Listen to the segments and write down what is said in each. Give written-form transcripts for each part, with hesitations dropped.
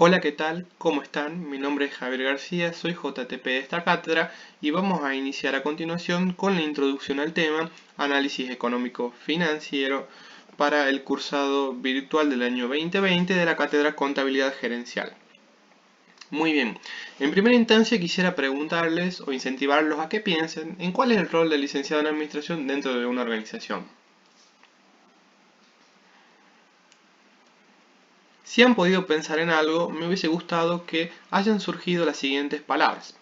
Hola, ¿qué tal? ¿Cómo están? Mi nombre es Javier García, soy JTP de esta cátedra y vamos a iniciar a continuación con la introducción al tema Análisis Económico Financiero para el cursado virtual del año 2020 de la cátedra Contabilidad Gerencial. Muy bien, en primera instancia quisiera preguntarles o incentivarlos a que piensen en cuál es el rol del licenciado en Administración dentro de una organización. Si han podido pensar en algo, me hubiese gustado que hayan surgido las siguientes palabras: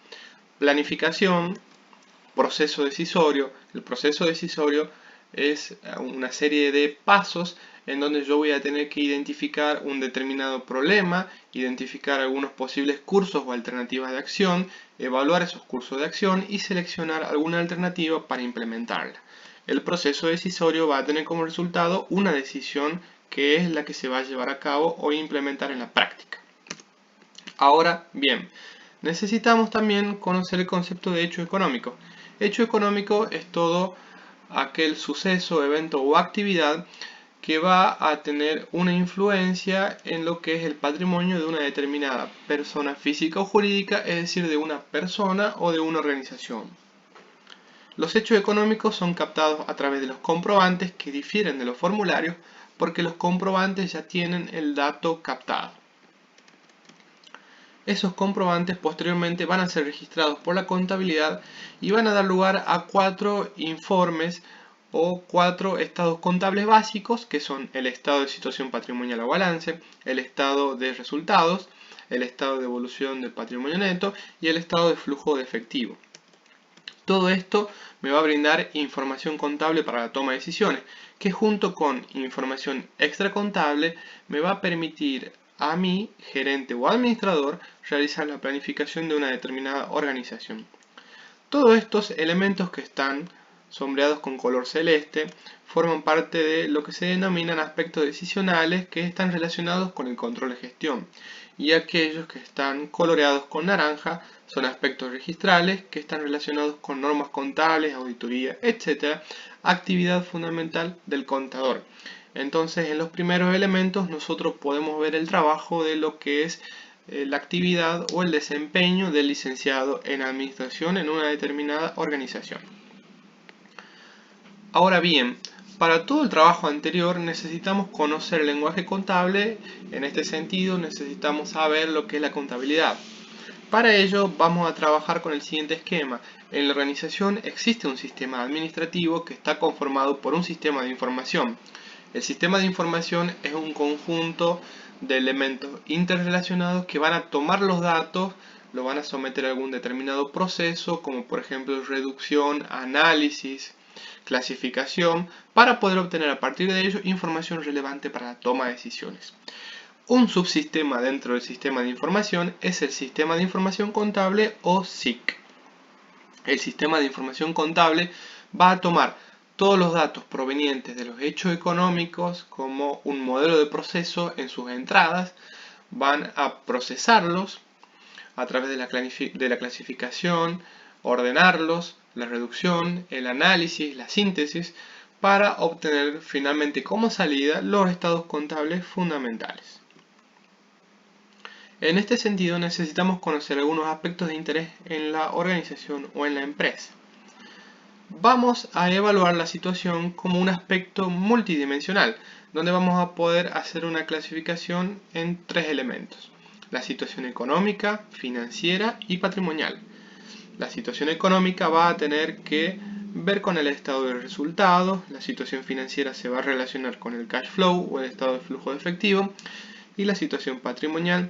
planificación, proceso decisorio. El proceso decisorio es una serie de pasos en donde yo voy a tener que identificar un determinado problema, identificar algunos posibles cursos o alternativas de acción, evaluar esos cursos de acción y seleccionar alguna alternativa para implementarla. El proceso decisorio va a tener como resultado una decisión que es la que se va a llevar a cabo o implementar en la práctica. Ahora bien, necesitamos también conocer el concepto de hecho económico. Hecho económico es todo aquel suceso, evento o actividad que va a tener una influencia en lo que es el patrimonio de una determinada persona física o jurídica, es decir, de una persona o de una organización. Los hechos económicos son captados a través de los comprobantes que difieren de los formularios porque los comprobantes ya tienen el dato captado. Esos comprobantes posteriormente van a ser registrados por la contabilidad y van a dar lugar a 4 informes o 4 estados contables básicos, que son el estado de situación patrimonial o balance, el estado de resultados, el estado de evolución del patrimonio neto y el estado de flujo de efectivo. Todo esto me va a brindar información contable para la toma de decisiones, que junto con información extracontable me va a permitir a mí, gerente o administrador, realizar la planificación de una determinada organización. Todos estos elementos que están sombreados con color celeste forman parte de lo que se denominan aspectos decisionales, que están relacionados con el control de gestión, y aquellos que están coloreados con naranja son aspectos registrales, que están relacionados con normas contables, auditoría, etc., actividad fundamental del contador. Entonces, en los primeros elementos nosotros podemos ver el trabajo de lo que es la actividad o el desempeño del licenciado en administración en una determinada organización. Ahora bien, para todo el trabajo anterior necesitamos conocer el lenguaje contable. En este sentido necesitamos saber lo que es la contabilidad. Para ello vamos a trabajar con el siguiente esquema. En la organización existe un sistema administrativo que está conformado por un sistema de información. El sistema de información es un conjunto de elementos interrelacionados que van a tomar los datos, lo van a someter a algún determinado proceso, como por ejemplo reducción, análisis, clasificación, para poder obtener a partir de ello información relevante para la toma de decisiones. Un subsistema dentro del sistema de información es el Sistema de Información Contable o SIC. El sistema de información contable va a tomar todos los datos provenientes de los hechos económicos como un modelo de proceso en sus entradas, van a procesarlos a través de la clasificación, ordenarlos, la reducción, el análisis, la síntesis, para obtener finalmente como salida los estados contables fundamentales. En este sentido necesitamos conocer algunos aspectos de interés en la organización o en la empresa. Vamos a evaluar la situación como un aspecto multidimensional, donde vamos a poder hacer una clasificación en 3 elementos: la situación económica, financiera y patrimonial. La situación económica va a tener que ver con el estado de resultados, la situación financiera se va a relacionar con el cash flow o el estado de flujo de efectivo, y la situación patrimonial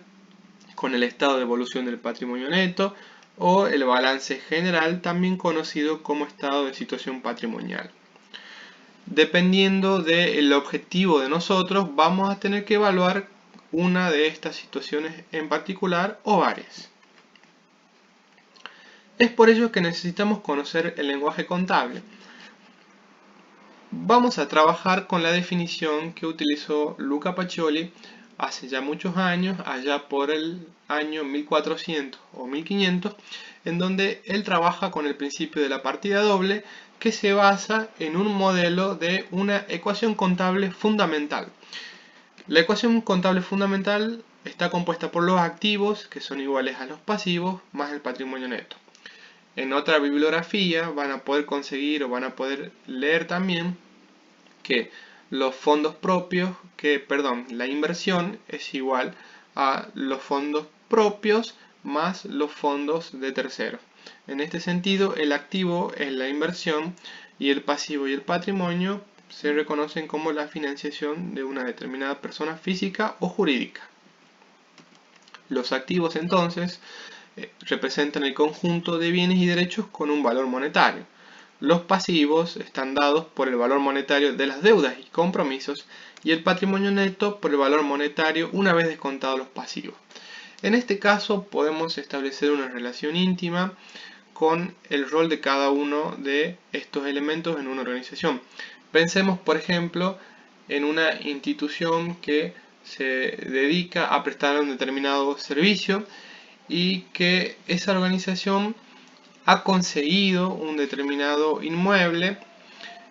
con el estado de evolución del patrimonio neto o el balance general, también conocido como estado de situación patrimonial. Dependiendo del objetivo de nosotros, vamos a tener que evaluar una de estas situaciones en particular o varias. Es por ello que necesitamos conocer el lenguaje contable. Vamos a trabajar con la definición que utilizó Luca Pacioli hace ya muchos años, allá por el año 1400 o 1500, en donde él trabaja con el principio de la partida doble, que se basa en un modelo de una ecuación contable fundamental. La ecuación contable fundamental está compuesta por los activos, que son iguales a los pasivos, más el patrimonio neto. En otra bibliografía van a poder conseguir o van a poder leer también que los fondos propios, la inversión es igual a los fondos propios más los fondos de terceros. En este sentido, el activo es la inversión y el pasivo y el patrimonio se reconocen como la financiación de una determinada persona física o jurídica. Los activos entonces representan el conjunto de bienes y derechos con un valor monetario. Los pasivos están dados por el valor monetario de las deudas y compromisos y el patrimonio neto por el valor monetario una vez descontados los pasivos. En este caso podemos establecer una relación íntima con el rol de cada uno de estos elementos en una organización. Pensemos, por ejemplo, en una institución que se dedica a prestar un determinado servicio y que esa organización ha conseguido un determinado inmueble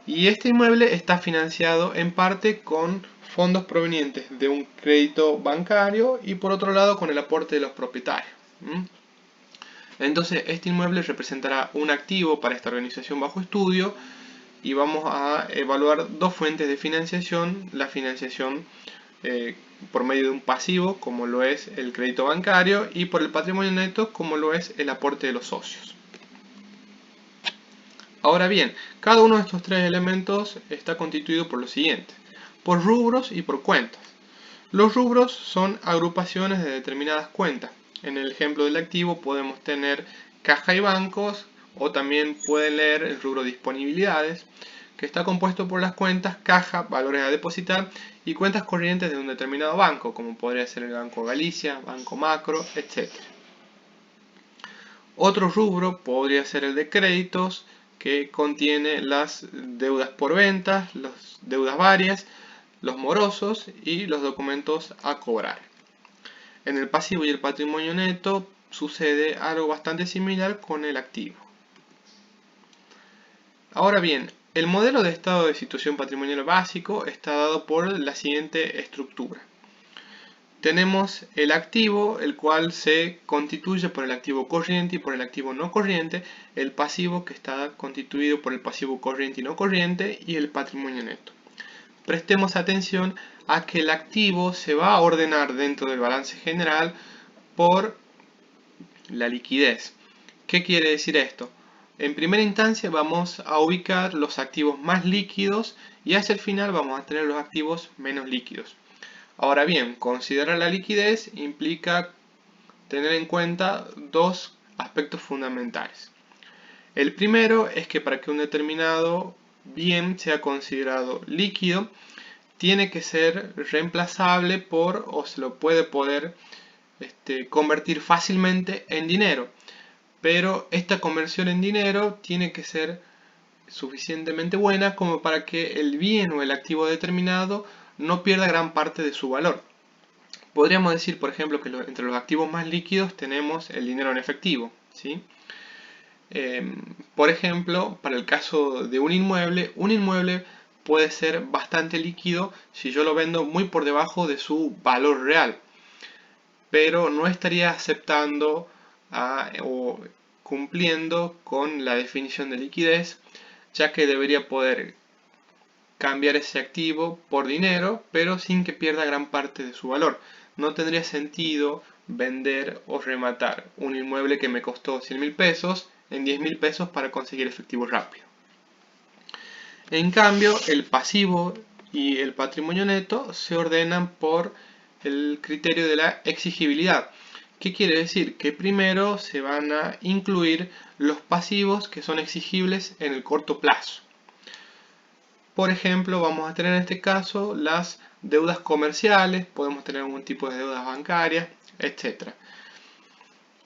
y este inmueble está financiado en parte con fondos provenientes de un crédito bancario y por otro lado con el aporte de los propietarios. Entonces este inmueble representará un activo para esta organización bajo estudio y vamos a evaluar dos fuentes de financiación, la financiación por medio de un pasivo como lo es el crédito bancario y por el patrimonio neto como lo es el aporte de los socios. Ahora bien, cada uno de estos tres elementos está constituido por lo siguiente: por rubros y por cuentas. Los rubros son agrupaciones de determinadas cuentas. En el ejemplo del activo podemos tener caja y bancos, o también pueden leer el rubro disponibilidades, que está compuesto por las cuentas caja, valores a depositar, y cuentas corrientes de un determinado banco, como podría ser el Banco Galicia, Banco Macro, etc. Otro rubro podría ser el de créditos, que contiene las deudas por ventas, las deudas varias, los morosos y los documentos a cobrar. En el pasivo y el patrimonio neto sucede algo bastante similar con el activo. Ahora bien, el modelo de estado de situación patrimonial básico está dado por la siguiente estructura. Tenemos el activo, el cual se constituye por el activo corriente y por el activo no corriente, el pasivo que está constituido por el pasivo corriente y no corriente y el patrimonio neto. Prestemos atención a que el activo se va a ordenar dentro del balance general por la liquidez. ¿Qué quiere decir esto? En primera instancia vamos a ubicar los activos más líquidos y hacia el final vamos a tener los activos menos líquidos. Ahora bien, considerar la liquidez implica tener en cuenta dos aspectos fundamentales. El primero es que para que un determinado bien sea considerado líquido, tiene que ser reemplazable por o se lo puede poder convertir fácilmente en dinero. Pero esta conversión en dinero tiene que ser suficientemente buena como para que el bien o el activo determinado no pierda gran parte de su valor. Podríamos decir, por ejemplo, que entre los activos más líquidos tenemos el dinero en efectivo, ¿sí? Por ejemplo, para el caso de un inmueble puede ser bastante líquido si yo lo vendo muy por debajo de su valor real, pero no estaría aceptando o cumpliendo con la definición de liquidez, ya que debería poder cambiar ese activo por dinero, pero sin que pierda gran parte de su valor. No tendría sentido vender o rematar un inmueble que me costó 100.000 pesos en 10.000 pesos para conseguir efectivo rápido. En cambio, el pasivo y el patrimonio neto se ordenan por el criterio de la exigibilidad. ¿Qué quiere decir? Que primero se van a incluir los pasivos que son exigibles en el corto plazo. Por ejemplo, vamos a tener en este caso las deudas comerciales, podemos tener algún tipo de deudas bancarias, etc.